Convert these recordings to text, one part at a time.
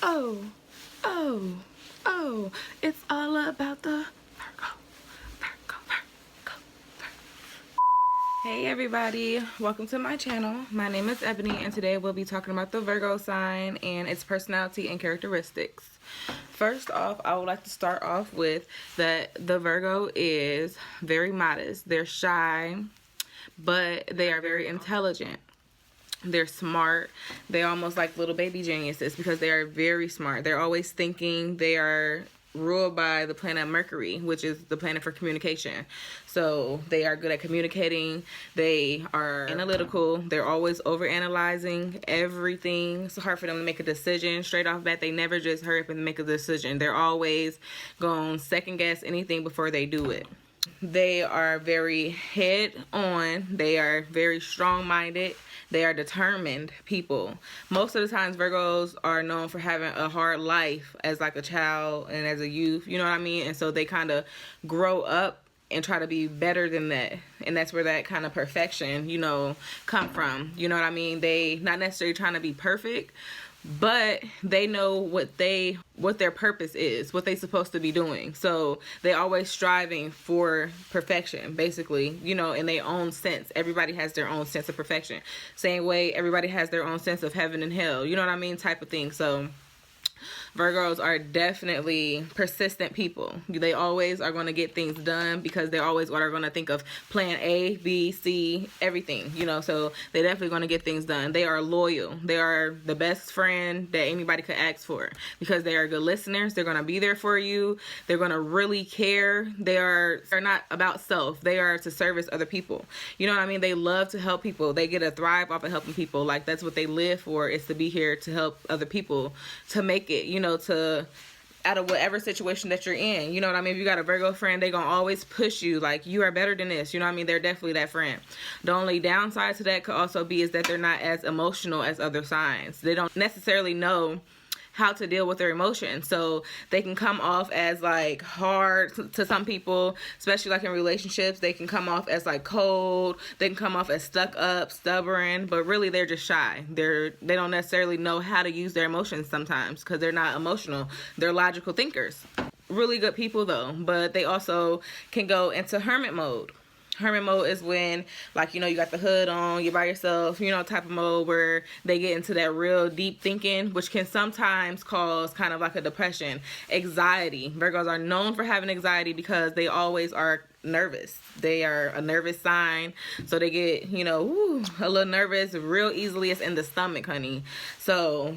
Oh, oh, oh, it's all about the Virgo, Virgo, Virgo, Virgo. Hey everybody, welcome to my channel. My name is Ebony and today we'll be talking about the Virgo sign and its personality and characteristics. First off, I would like to start off with that the Virgo is very modest. They're shy, but they are very intelligent. They're smart. They're almost like little baby geniuses because they are very smart. They're always thinking. They are ruled by the planet Mercury, which is the planet for communication. So they are good at communicating. They are analytical. They're always overanalyzing everything. It's hard for them to make a decision straight off bat. They never just hurry up and make a decision. They're always going to second guess anything before they do it. They are very head on. They are very strong-minded. They are determined people. Most of the times Virgos are known for having a hard life as like a child and as a youth, you know what I mean? And so they kind of grow up and try to be better than that. And that's where that kind of perfection, you know, come from. You know what I mean? They not necessarily trying to be perfect, but they know what their purpose is, what they're supposed to be doing. So they always striving for perfection, basically, you know, in their own sense. Everybody has their own sense of perfection. Same way everybody has their own sense of heaven and hell, you know what I mean, type of thing. So Virgos are definitely persistent people. They always are going to get things done because they always are going to think of plan A, B, C, everything, you know, so they're definitely going to get things done. They are loyal. They are the best friend that anybody could ask for because they are good listeners. They're going to be there for you. They're going to really care. They're not about self. They are to service other people. You know what I mean? They love to help people. They get a thrive off of helping people. Like that's what they live for, is to be here to help other people to make it, you know, to out of whatever situation that you're in. You know what I mean? If you got a Virgo friend, they gonna always push you like you are better than this. You know what I mean? They're definitely that friend. The only downside to that could also be is that they're not as emotional as other signs. They don't necessarily know how to deal with their emotions, so they can come off as like hard to some people, especially like in relationships. They can come off as like cold. They can come off as stuck up, stubborn, but really they're just shy. They don't necessarily know how to use their emotions sometimes because they're not emotional. They're logical thinkers. Really good people though, but they also can go into hermit mode. Hermit mode is when, like, you know, you got the hood on, you're by yourself, you know, type of mode where they get into that real deep thinking, which can sometimes cause kind of like a depression, anxiety. Virgos are known for having anxiety because they always are nervous. They are a nervous sign, so they get, you know, a little nervous real easily. It's in the stomach, honey. So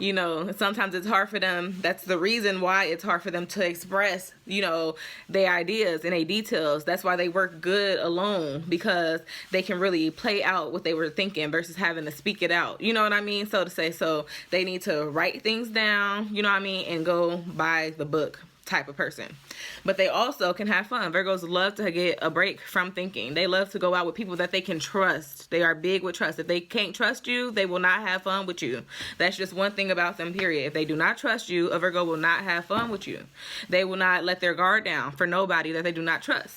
you know, sometimes it's hard for them. That's the reason why it's hard for them to express, you know, their ideas and their details. That's why they work good alone, because they can really play out what they were thinking versus having to speak it out, you know what I mean, so to say. So they need to write things down, you know what I mean, and go by the book type of person. But they also can have fun. Virgos love to get a break from thinking. They love to go out with people that they can trust. They are big with trust. If they can't trust you, they will not have fun with you. That's just one thing about them, period. If they do not trust you, a Virgo will not have fun with you. They will not let their guard down for nobody that they do not trust.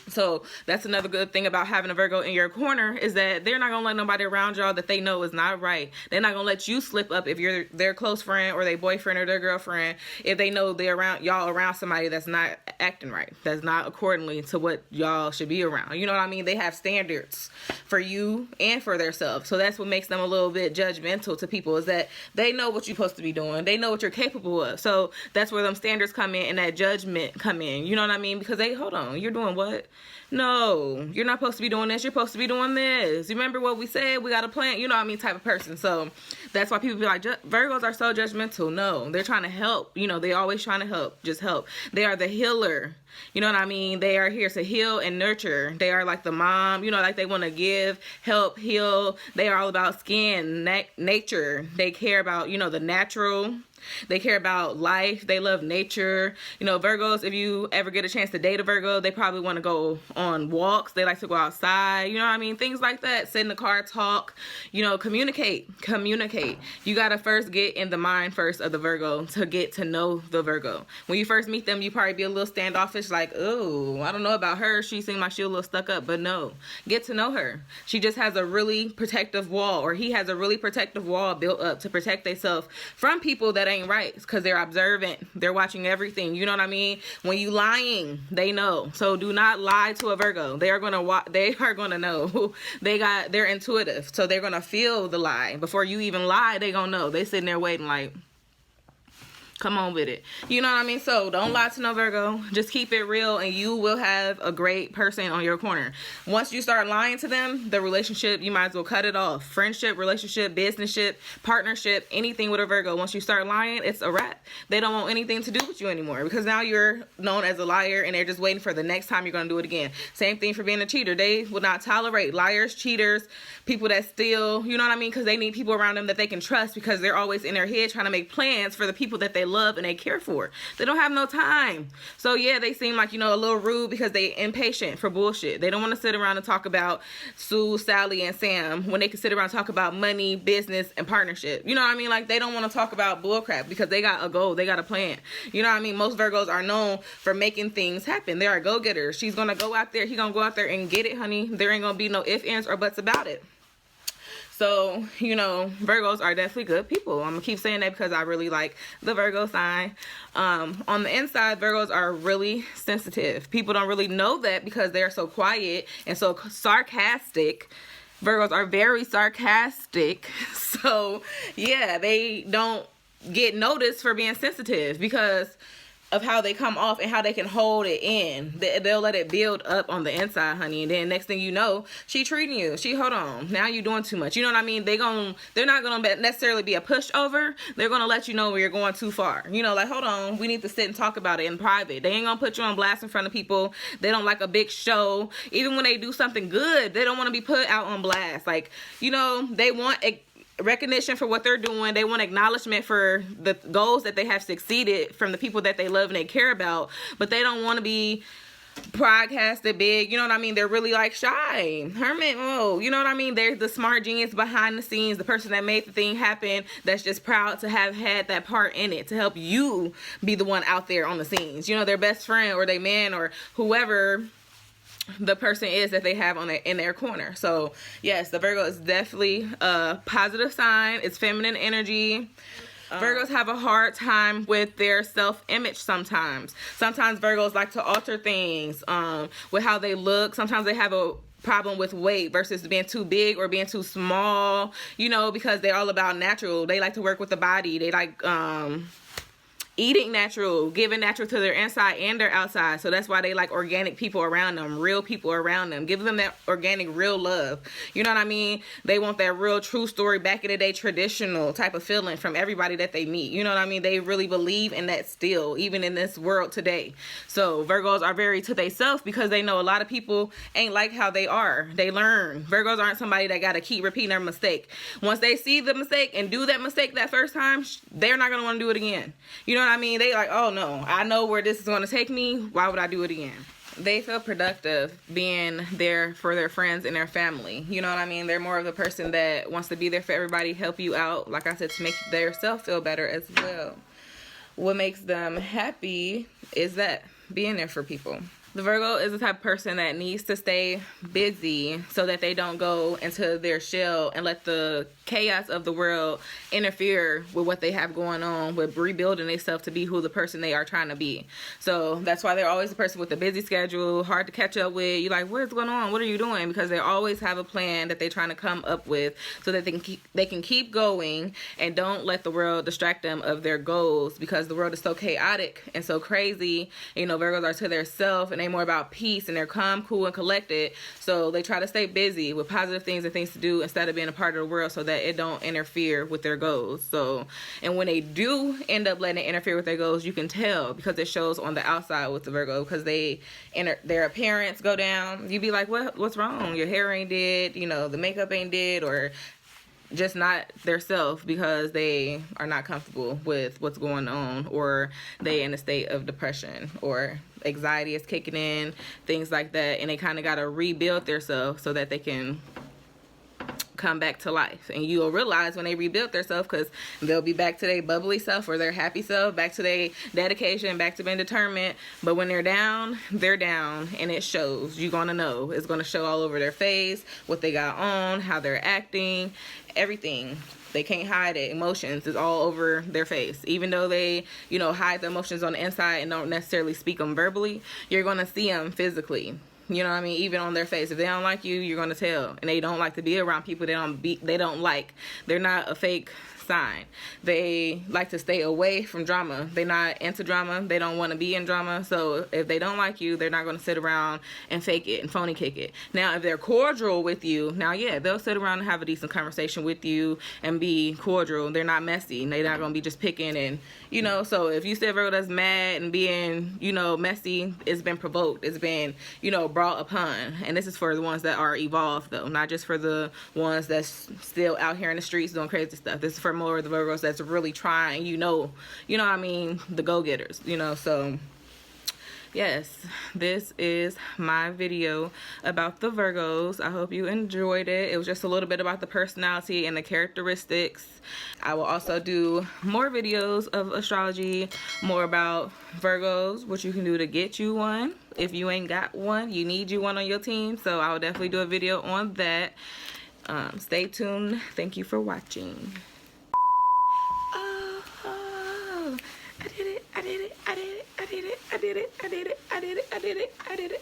So that's another good thing about having a Virgo in your corner, is that they're not going to let nobody around y'all that they know is not right. They're not going to let you slip up if you're their close friend or their boyfriend or their girlfriend, if they know they're around y'all around somebody that's not acting right, that's not accordingly to what y'all should be around. You know what I mean? They have standards for you and for themselves. So that's what makes them a little bit judgmental to people, is that they know what you're supposed to be doing. They know what you're capable of. So that's where them standards come in and that judgment come in. You know what I mean? Because they, hold on, you're doing what? No, you're not supposed to be doing this. You're supposed to be doing this. You remember what we said? We got a plan. You know what I mean? Type of person. So that's why people be like, Virgos are so judgmental. No, they're trying to help. You know, they always trying to help. Just help. They are the healer. You know what I mean? They are here to heal and nurture. They are like the mom, you know, like they want to give, help, heal. They are all about skin, nature. They care about, you know, the natural. They care about life. They love nature. You know, Virgos, if you ever get a chance to date a Virgo, they probably want to go on walks. They like to go outside. You know what I mean? Things like that. Sit in the car, talk, you know, communicate. You got to first get in the mind first of the Virgo to get to know the Virgo. When you first meet them, you probably be a little standoffish, like, oh, I don't know about her. She seems like she's a little stuck up. But no, get to know her. She just has a really protective wall, or he has a really protective wall built up to protect themselves from people that ain't right, because they're observant. They're watching everything. You know what I mean? When you lying, they know. So do not lie to a Virgo. They are gonna know. They're intuitive, so they're gonna feel the lie before you even lie. They gonna know. They sitting there waiting like, come on with it. You know what I mean? So don't lie to no Virgo. Just keep it real, and you will have a great person on your corner. Once you start lying to them, the relationship, you might as well cut it off. Friendship, relationship, businessship, partnership, anything with a Virgo. Once you start lying, it's a wrap. They don't want anything to do with you anymore, because now you're known as a liar, and they're just waiting for the next time you're going to do it again. Same thing for being a cheater. They will not tolerate liars, cheaters, people that steal, you know what I mean? Because they need people around them that they can trust, because they're always in their head trying to make plans for the people that they love and they care for. They don't have no time. So yeah, they seem like, you know, a little rude because they impatient for bullshit. They don't want to sit around and talk about Sue, Sally, and Sam when they can sit around and talk about money, business, and partnership. You know what I mean? Like, they don't want to talk about bullcrap because they got a goal. They got a plan. You know what I mean? Most Virgos are known for making things happen. They are go-getters. She's going to go out there. He's going to go out there and get it, honey. There ain't going to be no ifs, ands, or buts about it. So, you know, Virgos are definitely good people. I'm going to keep saying that because I really like the Virgo sign. On the inside, Virgos are really sensitive. People don't really know that because they're so quiet and so sarcastic. Virgos are very sarcastic. So, yeah, they don't get noticed for being sensitive because of how they come off and how they can hold it in. They'll let it build up on the inside, honey. And then next thing you know, she treating you. Hold on. Now you're doing too much. You know what I mean? They're not going to necessarily be a pushover. They're going to let you know when you're going too far. You know, like, hold on. We need to sit and talk about it in private. They ain't going to put you on blast in front of people. They don't like a big show. Even when they do something good, they don't want to be put out on blast. Like, you know, they want recognition for what they're doing. They want acknowledgement for the goals that they have succeeded from the people that they love and they care about, but they don't want to be broadcasted big. You know what I mean? They're really like shy, hermit. Oh, you know what I mean? They're the smart genius behind the scenes, the person that made the thing happen, that's just proud to have had that part in it to help you be the one out there on the scenes. You know, their best friend or their man or whoever the person is that they have in their corner. So yes, the Virgo is definitely a positive sign. It's feminine energy. Virgos have a hard time with their self-image sometimes. Sometimes Virgos like to alter things with how they look. Sometimes they have a problem with weight versus being too big or being too small, you know, because they're all about natural. They like to work with the body. They like eating natural, giving natural to their inside and their outside. So that's why they like organic people around them, real people around them. Give them that organic, real love. You know what I mean? They want that real, true story, back in the day, traditional type of feeling from everybody that they meet. You know what I mean? They really believe in that still, even in this world today. So Virgos are very to themselves because they know a lot of people ain't like how they are. They learn. Virgos aren't somebody that got to keep repeating their mistake. Once they see the mistake and do that mistake that first time, they're not going to want to do it again. You know what I mean? They like, oh no, I know where this is going to take me. Why would I do it again? They feel productive being there for their friends and their family. You know what I mean? They're more of the person that wants to be there for everybody, help you out, like I said, to make their self feel better as well. What makes them happy is that being there for people. The Virgo is the type of person that needs to stay busy so that they don't go into their shell and let the chaos of the world interfere with what they have going on with rebuilding themselves to be who the person they are trying to be. So that's why they're always the person with a busy schedule, hard to catch up with. You're like, what's going on? What are you doing? Because they always have a plan that they're trying to come up with so that they can keep going and don't let the world distract them of their goals, because the world is so chaotic and so crazy. You know, Virgos are to their self and they more about peace, and they're calm, cool, and collected. So they try to stay busy with positive things and things to do instead of being a part of the world so that it don't interfere with their goals. So, and when they do end up letting it interfere with their goals, you can tell because it shows on the outside with the Virgo, because their appearance go down. You be like, what's wrong? Your hair ain't did, you know, the makeup ain't did, or just not their self because they are not comfortable with what's going on, or they in a state of depression, or anxiety is kicking in, things like that, and they kind of got to rebuild themselves so that they can come back to life. And you'll realize when they rebuild themselves, because they'll be back to their bubbly self or their happy self, back to their dedication, back to being determined. But when they're down, and it shows. You're gonna know. It's gonna show all over their face, what they got on, how they're acting, everything. They can't hide it. Emotions is all over their face. Even though they, hide the emotions on the inside and don't necessarily speak them verbally, you're gonna see them physically. You know what I mean? Even on their face. If they don't like you, you're going to tell. And they don't like to be around people they don't like. They're not a fake sign. They like to stay away from drama. They're not into drama. They don't want to be in drama. So if they don't like you, they're not going to sit around and fake it and phony kick it. Now, if they're cordial with you, now, yeah, they'll sit around and have a decent conversation with you and be cordial. They're not messy. They're not going to be just picking and, so if you say Virgo that's mad and being, messy, it's been provoked. It's been, brought upon. And this is for the ones that are evolved, though, not just for the ones that's still out here in the streets doing crazy stuff. This is for more of the Virgos that's really trying, what I mean, the go-getters, so yes, this is my video about the Virgos. I hope you enjoyed it. It was just a little bit about the personality and the characteristics. I will also do more videos of astrology, more about Virgos, what you can do to get you one. If you ain't got one, you need you one on your team, so I will definitely do a video on that. Stay tuned. Thank you for watching. I did it.